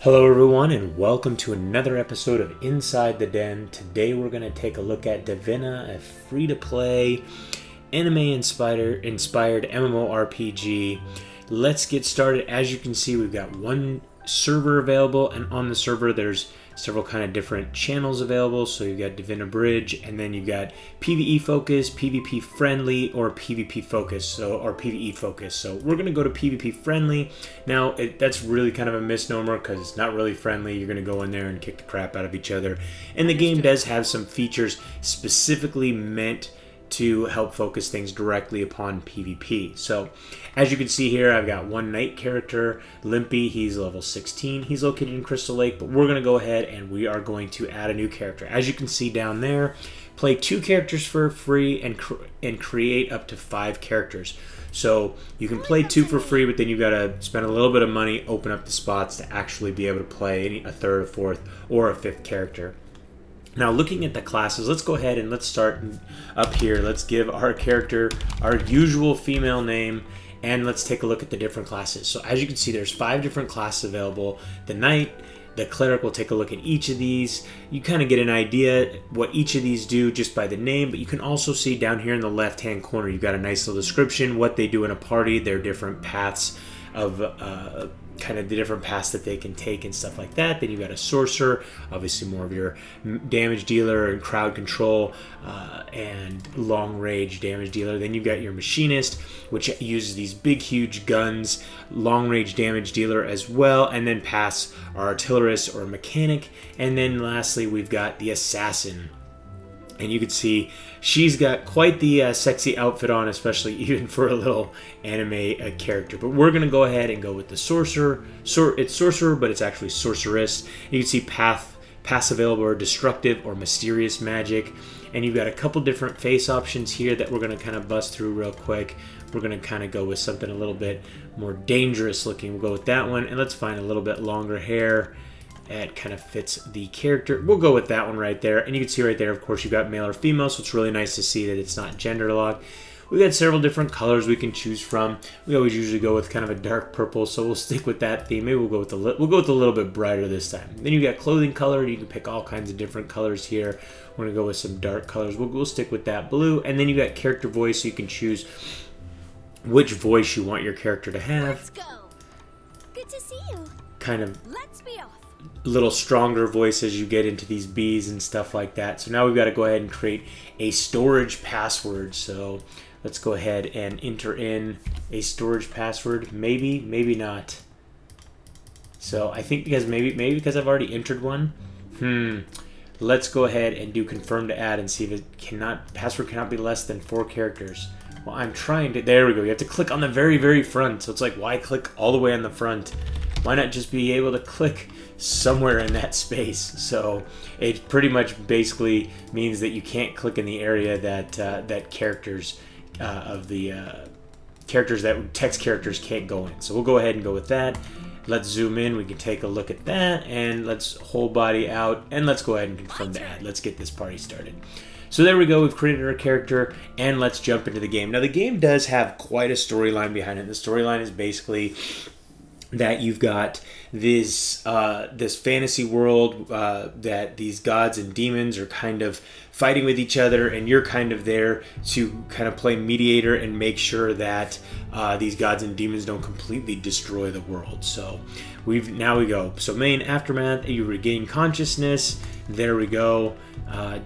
Hello everyone and welcome to another episode of Inside the Den. Today we're going to take a look at Divina, a free-to-play anime-inspired MMORPG. Let's get started. As you can see, we've got one server available, and on the server there's several kind of different channels available. So you've got Divina Bridge, and then you've got PvE focus, PvP friendly, or PvP focus, or PvE focus. So we're going to go to PvP friendly. Now that's really kind of a misnomer because it's not really friendly. You're going to go in there and kick the crap out of each other. And the game does have some features specifically meant to help focus things directly upon PvP. So as you can see here, I've got one knight character, Limpy. He's level 16. He's located in Crystal Lake, but we're going to go ahead and we are going to add a new character. As you can see down there, play 2 characters for free and create up to 5 characters. So you can play 2 for free, but then you've got to spend a little bit of money, open up the spots to actually be able to play a 3rd, a 4th, or a 5th character. Now, looking at the classes, let's go ahead and let's start up here. Let's give our character our usual female name, and let's take a look at the different classes. So as you can see, there's 5 different classes available. The knight, the cleric, will take a look at each of these. You kind of get an idea what each of these do just by the name, but you can also see down here in the left-hand corner, you've got a nice little description, what they do in a party, their different paths of kind of the different paths that they can take and stuff like that. Then you've got a sorcerer, obviously more of your damage dealer and crowd control and long range damage dealer. Then you've got your machinist, which uses these big huge guns, long range damage dealer as well, and then paths are artillerist or mechanic. And then lastly, we've got the assassin. And you can see she's got quite the sexy outfit on, especially even for a little anime character. But we're going to go ahead and go with the sorcerer. It's sorcerer, but it's actually sorceress. You can see paths available are destructive or mysterious magic. And you've got a couple different face options here that we're going to kind of bust through real quick. We're going to kind of go with something a little bit more dangerous looking. We'll go with that one. And let's find a little bit longer hair. That kind of fits the character. We'll go with that one right there. And you can see right there, of course, you've got male or female, so it's really nice to see that it's not gender locked. We've got several different colors we can choose from. We always usually go with kind of a dark purple, so we'll stick with that theme. Maybe we'll go with a little bit brighter this time. Then you've got clothing color. You can pick all kinds of different colors here. We're going to go with some dark colors. We'll stick with that blue. And then you've got character voice, so you can choose which voice you want your character to have. Let's go. Good to see you. Kind of Let's be off. little stronger voice as you get into these bees and stuff like that. So now we've got to go ahead and create a storage password. So let's go ahead and enter in a storage password. Maybe not. So I think maybe because I've already entered one. Let's go ahead and do confirm to add and see if password cannot be less than 4 characters. Well, I'm trying to. There we go. You have to click on the very front. So it's like, why click all the way on the front? Why not just be able to click somewhere in that space? So it pretty much basically means that you can't click in the area that characters characters that text characters can't go in. So we'll go ahead and go with that. Let's zoom in. We can take a look at that, and let's whole body out, and let's go ahead and confirm the ad. Let's get this party started. So there we go. We've created our character, and let's jump into the game. Now the game does have quite a storyline behind it. The storyline is basically that you've got this fantasy world that these gods and demons are kind of fighting with each other, and you're kind of there to kind of play mediator and make sure that these gods and demons don't completely destroy the world. So now we go. So main aftermath, you regain consciousness. There we go.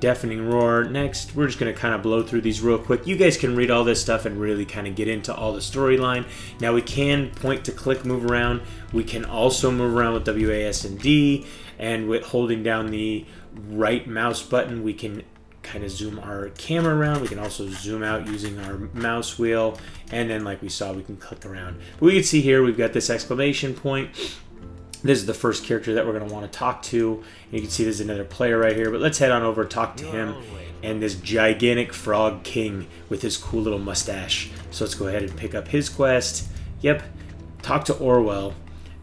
Deafening roar. Next, we're just going to kind of blow through these real quick. You guys can read all this stuff and really kind of get into all the storyline. Now we can point to click, move around. We can also move around with WASD, and with holding down the right mouse button, we can kind of zoom our camera around. We can also zoom out using our mouse wheel, and then like we saw, we can click around. But we can see here we've got this exclamation point. This is the first character that we're going to want to talk to. You can see there's another player right here, but let's head on over and talk to him and this gigantic frog king with his cool little mustache. So let's go ahead and pick up his quest. Yep, talk to Orwell.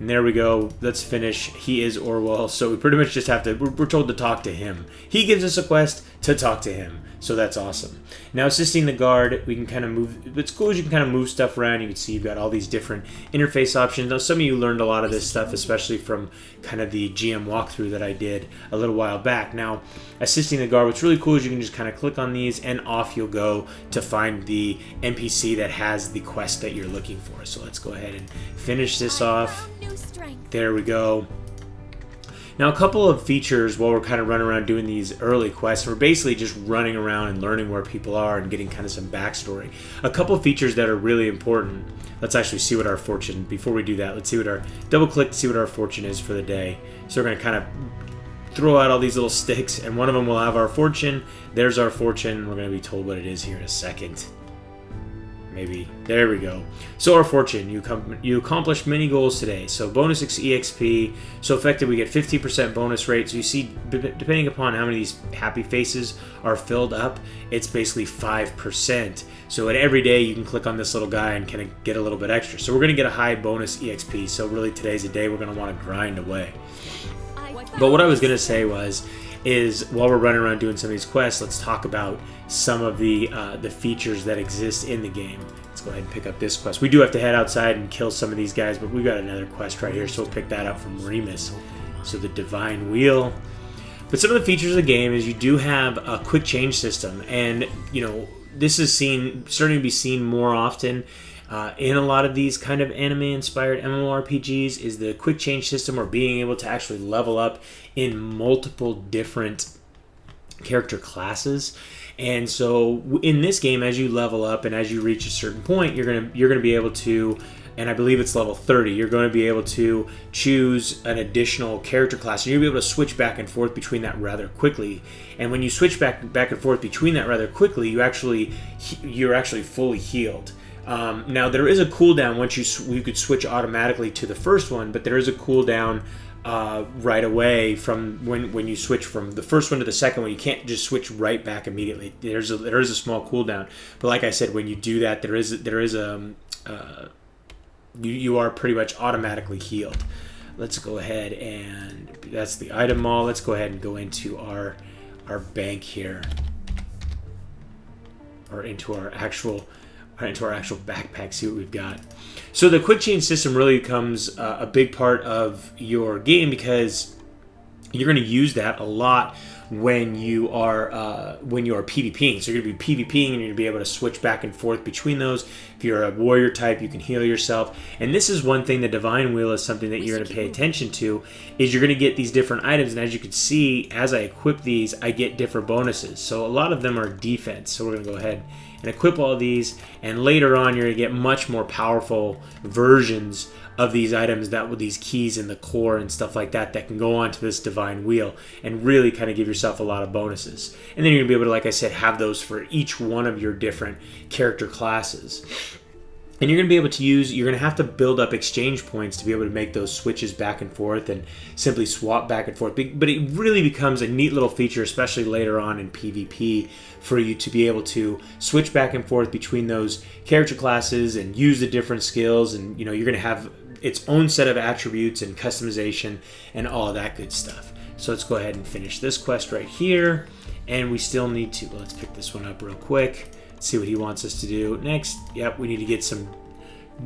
And there we go. Let's finish. He is Orwell, so we pretty much just have to, we're told to talk to him. He gives us a quest to talk to him, so that's awesome. Now, assisting the guard, we can kind of move, what's cool is you can kind of move stuff around. You can see you've got all these different interface options. Now, some of you learned a lot of this stuff, especially from kind of the GM walkthrough that I did a little while back. Now, assisting the guard, what's really cool is you can just kind of click on these and off you'll go to find the NPC that has the quest that you're looking for. So let's go ahead and finish this off. There we go. Now, a couple of features while we're kind of running around doing these early quests, we're basically just running around and learning where people are and getting kind of some backstory. A couple of features that are really important. Let's actually see what our fortune, before we do that, let's see what our, double click to see what our fortune is for the day. So we're going to kind of throw out all these little sticks, and one of them will have our fortune. There's our fortune. We're going to be told what it is here in a second. Maybe. There we go. So our fortune, you accomplished many goals today. So bonus EXP. So effective, we get 15% bonus rate. So you see, depending upon how many of these happy faces are filled up, it's basically 5%. So at every day, you can click on this little guy and kind of get a little bit extra. So we're going to get a high bonus EXP. So really today's a day we're going to want to grind away. But what I was going to say is while we're running around doing some of these quests, let's talk about some of the features that exist in the game. Let's go ahead and pick up this quest. We do have to head outside and kill some of these guys, but we've got another quest right here, so we'll pick that up from Remus. So the Divine Wheel. But some of the features of the game is you do have a quick change system, and you know this is starting to be seen more often. In a lot of these kind of anime-inspired MMORPGs is the quick change system, or being able to actually level up in multiple different character classes. And so in this game, as you level up and as you reach a certain point, you're gonna be able to, and I believe it's level 30, you're going to be able to choose an additional character class. And you'll be able to switch back and forth between that rather quickly. And when you switch back and forth between that rather quickly, you're actually fully healed. Now there is a cooldown once you could switch automatically to the first one, but there is a cooldown right away from when you switch from the first one to the second one. You can't just switch right back immediately. There is a small cooldown, but like I said, when you do that, you are pretty much automatically healed. Let's go ahead and that's the item mall. Let's go ahead and go into our bank here, or into our actual backpack, see what we've got. So the quick change system really becomes a big part of your game, because you're going to use that a lot when you are PvPing. So you're going to be PvPing and you're going to be able to switch back and forth between those. If you're a warrior type, you can heal yourself. And this is one thing, the Divine Wheel is something that you're going to pay attention to, is you're going to get these different items. And as you can see, as I equip these, I get different bonuses. So a lot of them are defense. So we're going to go ahead and equip all these, and later on you're going to get much more powerful versions of these items, that with these keys in the core and stuff like that can go onto this Divine Wheel and really kind of give yourself a lot of bonuses. And then you're going to be able to, like I said, have those for each one of your different character classes. And you're going to be able to you're going to have to build up exchange points to be able to make those switches back and forth and simply swap back and forth. But it really becomes a neat little feature, especially later on in PvP, for you to be able to switch back and forth between those character classes and use the different skills. And you're going to have its own set of attributes and customization and all of that good stuff. So let's go ahead and finish this quest right here. And we still need to, let's pick this one up real quick. See what he wants us to do next. Yep, we need to get some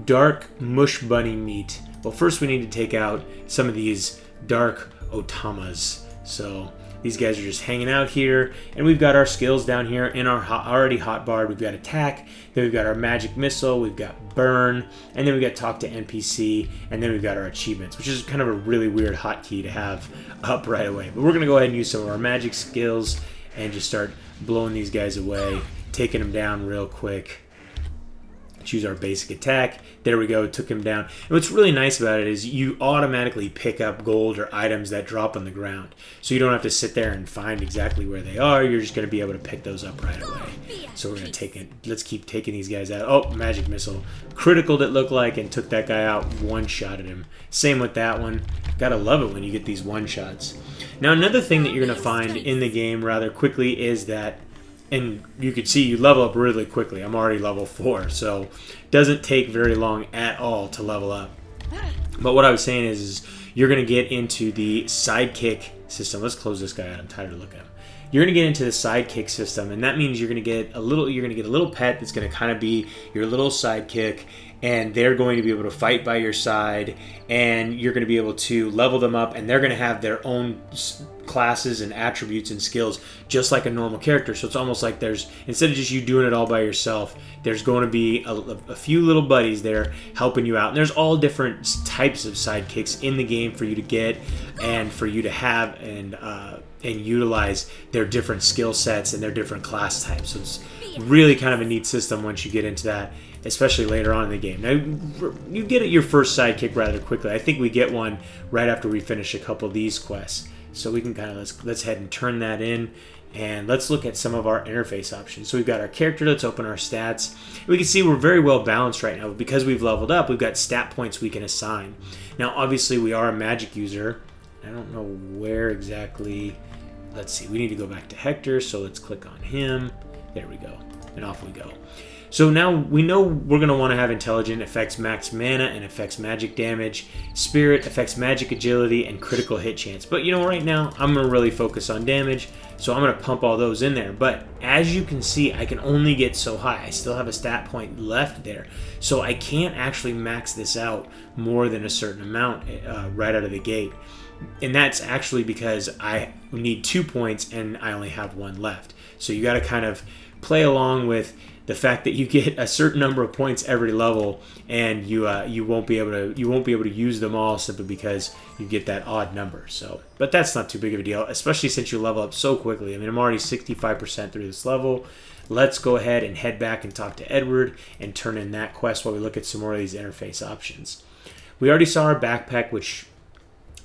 dark mush bunny meat. Well, first we need to take out some of these dark otamas. So these guys are just hanging out here, and we've got our skills down here in our already hotbar. We've got attack, then we've got our magic missile, we've got burn, and then we've got talk to NPC, and then we've got our achievements, which is kind of a really weird hotkey to have up right away. But we're gonna go ahead and use some of our magic skills and just start blowing these guys away, taking them down real quick. Choose our basic attack. There we go, took him down. And what's really nice about it is you automatically pick up gold or items that drop on the ground. So you don't have to sit there and find exactly where they are. You're just going to be able to pick those up right away. So we're going to take it. Let's keep taking these guys out. Oh, magic missile. Critical it looked like and took that guy out. One-shotted him. Same with that one. Gotta love it when you get these one-shots. Now another thing that you're going to find in the game rather quickly is that, and you can see you level up really quickly. I'm already level 4, so it doesn't take very long at all to level up. But what I was saying is you're going to get into the sidekick system. Let's close this guy out. I'm tired of looking at him. You're going to get into the sidekick system, and that means you're going to get a little pet that's going to kind of be your little sidekick, and they're going to be able to fight by your side, and you're going to be able to level them up, and they're going to have their own classes and attributes and skills just like a normal character. So it's almost like there's, instead of just you doing it all by yourself, there's going to be a few little buddies there helping you out. And there's all different types of sidekicks in the game for you to get and for you to have and utilize their different skill sets and their different class types. So it's really kind of a neat system once you get into that, especially later on in the game. Now, you get your first sidekick rather quickly. I think we get one right after we finish a couple of these quests. So we can kind of, let's head and turn that in, and let's look at some of our interface options. So we've got our character. Let's open our stats. We can see we're very well balanced right now. Because we've leveled up, we've got stat points we can assign. Now, obviously, we are a magic user. I don't know where exactly. Let's see. We need to go back to Hector, so let's click on him. There we go. And off we go. So now we know we're going to want to have Intelligent, affects max mana and affects magic damage. Spirit affects magic agility and critical hit chance. But right now I'm going to really focus on damage, so I'm going to pump all those in there. But as you can see, I can only get so high. I still have a stat point left there. So I can't actually max this out more than a certain amount right out of the gate. And that's actually because I need 2 points and I only have 1 left. So you got to kind of play along with the fact that you get a certain number of points every level, and you won't be able to use them all simply because you get that odd number. So, but that's not too big of a deal, especially since you level up so quickly. I mean, I'm already 65% through this level. Let's go ahead and head back and talk to Edward and turn in that quest while we look at some more of these interface options. We already saw our backpack, which,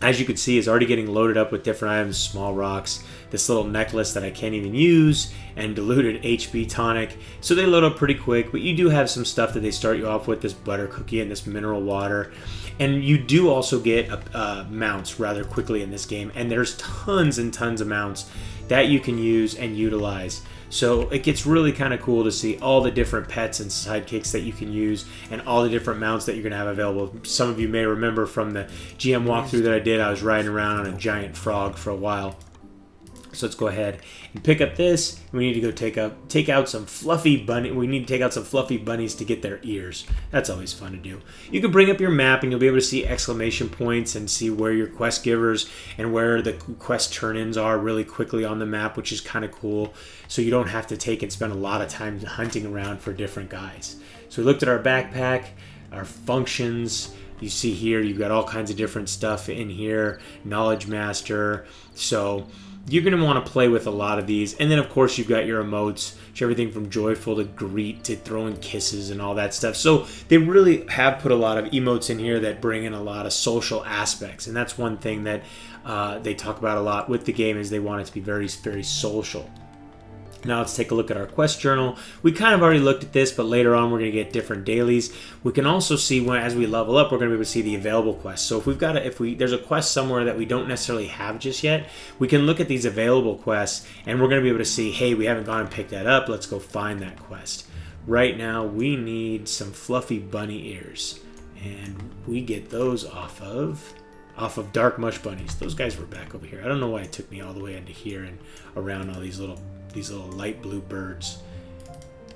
as you can see, is already getting loaded up with different items, small rocks, this little necklace that I can't even use, and diluted HP tonic. So they load up pretty quick, but you do have some stuff that they start you off with, this butter cookie and this mineral water. And you do also get mounts rather quickly in this game, and there's tons and tons of mounts that you can use and utilize. So it gets really kind of cool to see all the different pets and sidekicks that you can use and all the different mounts that you're going to have available. Some of you may remember from the GM walkthrough that I did, I was riding around on a giant frog for a while. So let's go ahead and pick up this. We need to go take out some fluffy bunny. We need to take out some fluffy bunnies to get their ears. That's always fun to do. You can bring up your map and you'll be able to see exclamation points and see where your quest givers and where the quest turn-ins are really quickly on the map, which is kind of cool. So you don't have to take and spend a lot of time hunting around for different guys. So we looked at our backpack, our functions. You see here, you've got all kinds of different stuff in here. Knowledge Master. So you're going to want to play with a lot of these. And then, of course, you've got your emotes, which everything from joyful to greet to throwing kisses and all that stuff. So they really have put a lot of emotes in here that bring in a lot of social aspects. And that's one thing that they talk about a lot with the game, is they want it to be very, very social. Now let's take a look at our quest journal. We kind of already looked at this, but later on we're going to get different dailies. We can also see as we level up, we're going to be able to see the available quests. So if there's a quest somewhere that we don't necessarily have just yet, we can look at these available quests and we're going to be able to see, hey, we haven't gone and picked that up. Let's go find that quest. Right now we need some fluffy bunny ears, and we get those off of Dark Mush Bunnies. Those guys were back over here. I don't know why it took me all the way into here and around all these little light blue birds.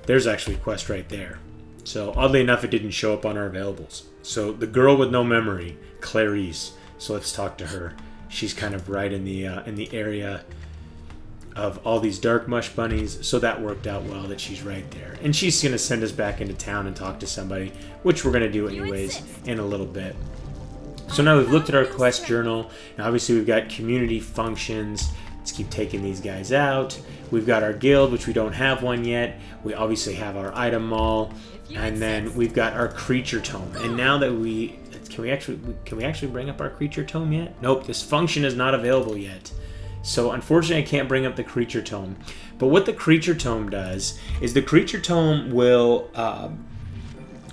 There's actually a quest right there. So oddly enough, it didn't show up on our availables. So the girl with no memory, Clarice. So let's talk to her. She's kind of right in the area of all these Dark Mush Bunnies. So that worked out well that she's right there. And she's going to send us back into town and talk to somebody, which we're going to do anyways in a little bit. So now we've looked at our quest journal. Now obviously we've got community functions. Let's keep taking these guys out. We've got our guild, which we don't have one yet. We obviously have our item mall, and then we've got our creature tome. And now that can we actually bring up our creature tome yet? Nope, this function is not available yet. So unfortunately, I can't bring up the creature tome. But what the creature tome does is the creature tome will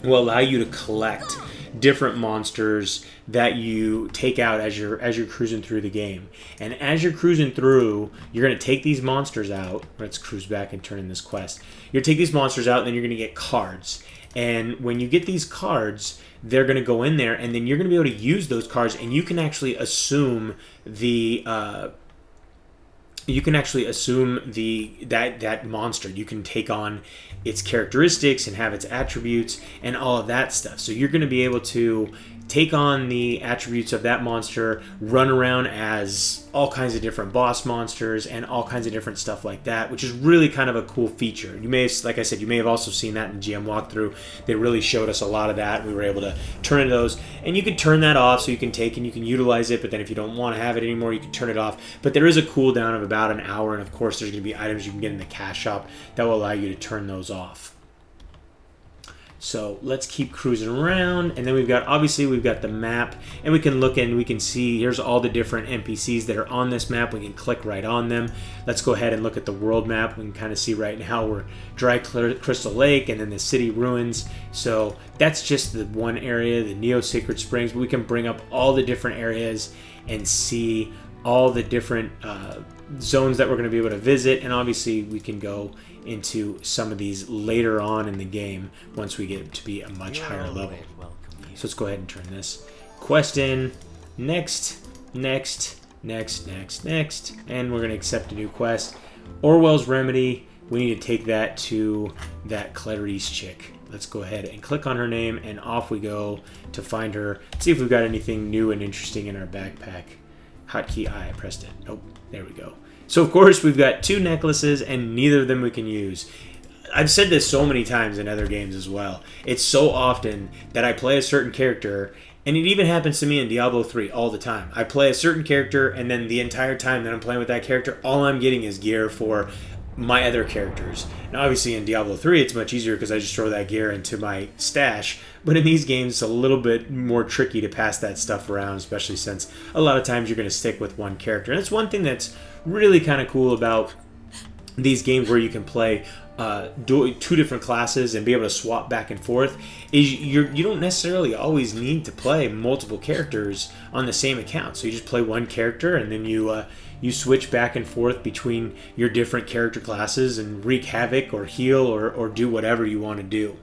allow you to collect different monsters that you take out as you're cruising through the game. And as you're cruising through, you're going to take these monsters out. Let's cruise back and turn in this quest. You're going to take these monsters out, and then you're going to get cards. And when you get these cards, they're going to go in there, and then you're going to be able to use those cards, and you can actually assume that monster. You can take on its characteristics and have its attributes and all of that stuff. So you're going to be able to take on the attributes of that monster, run around as all kinds of different boss monsters and all kinds of different stuff like that, which is really kind of a cool feature. You may have, like I said, you may have also seen that in GM walkthrough. They really showed us a lot of that. We were able to turn those, and you can turn that off so you can take and you can utilize it, but then if you don't want to have it anymore, you can turn it off. But there is a cooldown of about an hour, and of course there's going to be items you can get in the cash shop that will allow you to turn those off. So let's keep cruising around, and then we've got the map, and we can look and we can see here's all the different NPCs that are on this map. We can click right on them. Let's go ahead and look at the world map. We can kind of see right now we're Dry Crystal Lake and then the city ruins. So that's just the one area, the Neo Sacred Springs, but we can bring up all the different areas and see all the different zones that we're going to be able to visit, and obviously we can go into some of these later on in the game once we get to be a much higher level. So let's go ahead and turn this quest in. Next, and we're going to accept a new quest. Orwell's Remedy. We need to take that to that Clarice chick. Let's go ahead and click on her name, and off we go to find her. See if we've got anything new and interesting in our backpack. Hotkey I pressed it. Nope. There we go. So, of course, we've got 2 necklaces, and neither of them we can use. I've said this so many times in other games as well. It's so often that I play a certain character, and it even happens to me in Diablo 3 all the time. I play a certain character, and then the entire time that I'm playing with that character, all I'm getting is gear for my other characters. Now, obviously, in Diablo 3, it's much easier because I just throw that gear into my stash. But in these games, it's a little bit more tricky to pass that stuff around, especially since a lot of times you're going to stick with one character. And it's one thing that's really kind of cool about these games where you can play 2 different classes and be able to swap back and forth, is you don't necessarily always need to play multiple characters on the same account. So you just play one character, and then you switch back and forth between your different character classes and wreak havoc or heal or do whatever you want to do.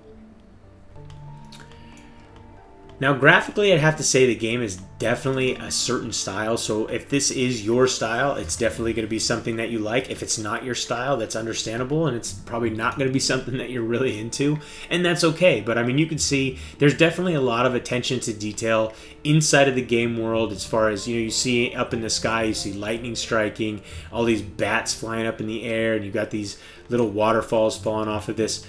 Now, graphically, I'd have to say the game is definitely a certain style. So if this is your style, it's definitely going to be something that you like. If it's not your style, that's understandable, and it's probably not going to be something that you're really into, and that's okay. But I mean, you can see there's definitely a lot of attention to detail inside of the game world. As far as, you see up in the sky, you see lightning striking, all these bats flying up in the air, and you've got these little waterfalls falling off of this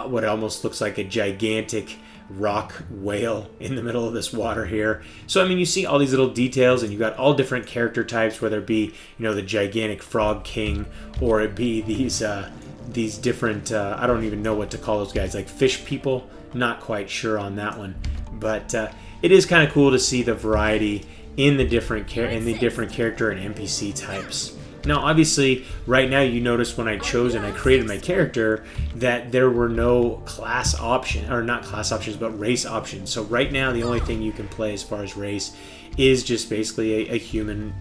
what almost looks like a gigantic rock whale in the middle of this water here. So I mean, you see all these little details, and you've got all different character types, whether it be the gigantic frog king, or it be these different I don't even know what to call those guys, like fish people. Not quite sure on that one, but it is kind of cool to see the variety in the different character and NPC types. Now, obviously, right now you notice when I chose and I created my character that there were no class option, or not class options, but race options. So right now, the only thing you can play as far as race is just basically a human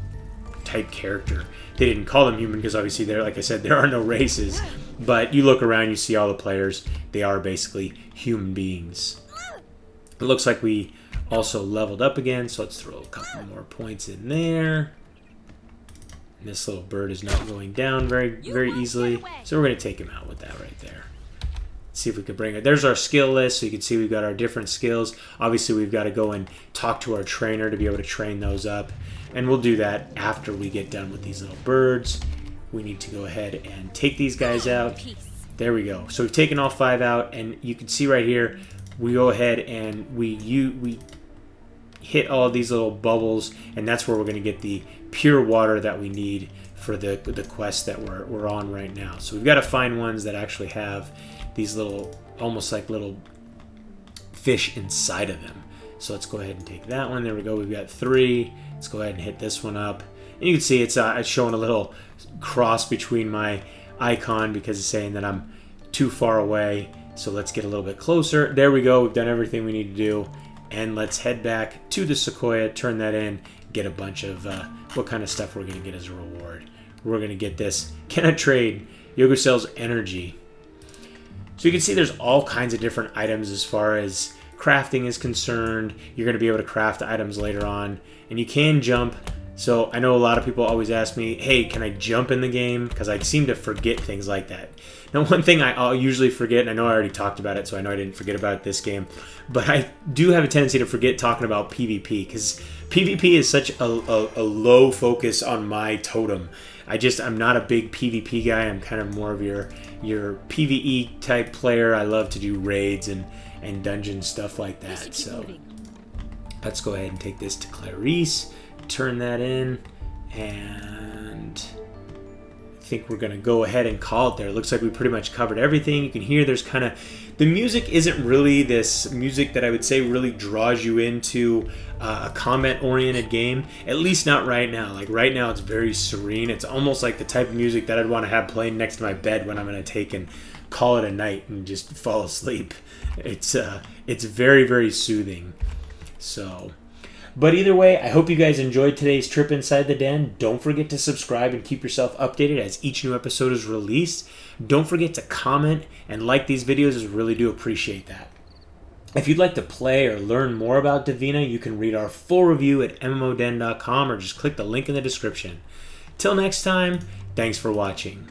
type character. They didn't call them human because obviously, like I said, there are no races. But you look around, you see all the players. They are basically human beings. It looks like we also leveled up again, so let's throw a couple more points in there. This little bird is not going down very easily, so we're going to take him out with that right there. Let's see if we can bring it. There's our skill list, so you can see we've got our different skills. Obviously, we've got to go and talk to our trainer to be able to train those up, and we'll do that after we get done with these little birds. We need to go ahead and take these guys out. There we go. So we've taken all 5 out, and you can see right here, we go ahead and we hit all of these little bubbles, and that's where we're going to get the pure water that we need for the quest that we're on right now. So we've got to find ones that actually have these little, almost like little fish inside of them. So let's go ahead and take that one. There we go. We've got 3. Let's go ahead and hit this one up. And you can see it's showing a little cross between my icon because it's saying that I'm too far away. So let's get a little bit closer. There we go. We've done everything we need to do. and let's head back to the Sequoia, turn that in, get a bunch of what kind of stuff we're going to get as a reward. We're going to get this. Can I trade Yogocel's energy? So you can see there's all kinds of different items as far as crafting is concerned. You're going to be able to craft items later on, and you can jump. So I know a lot of people always ask me, hey, can I jump in the game? Because I seem to forget things like that. Now, one thing I'll usually forget, and I know I already talked about it, so I know I didn't forget about it this game, but I do have a tendency to forget talking about PvP, because PvP is such a low focus on my totem. I'm not a big PvP guy. I'm kind of more of your PvE type player. I love to do raids and dungeon stuff like that. So let's go ahead and take this to Clarice, turn that in, and I think we're going to go ahead and call it there. It looks like we pretty much covered everything. You can hear there's kind of, the music isn't really this music that I would say really draws you into a combat-oriented game, at least not right now. Like right now it's very serene. It's almost like the type of music that I'd want to have playing next to my bed when I'm going to take and call it a night and just fall asleep. It's very, very soothing. So, but either way, I hope you guys enjoyed today's trip inside the den. Don't forget to subscribe and keep yourself updated as each new episode is released. Don't forget to comment and like these videos, I really do appreciate that. If you'd like to play or learn more about Divina, you can read our full review at MMODen.com or just click the link in the description. Till next time, thanks for watching.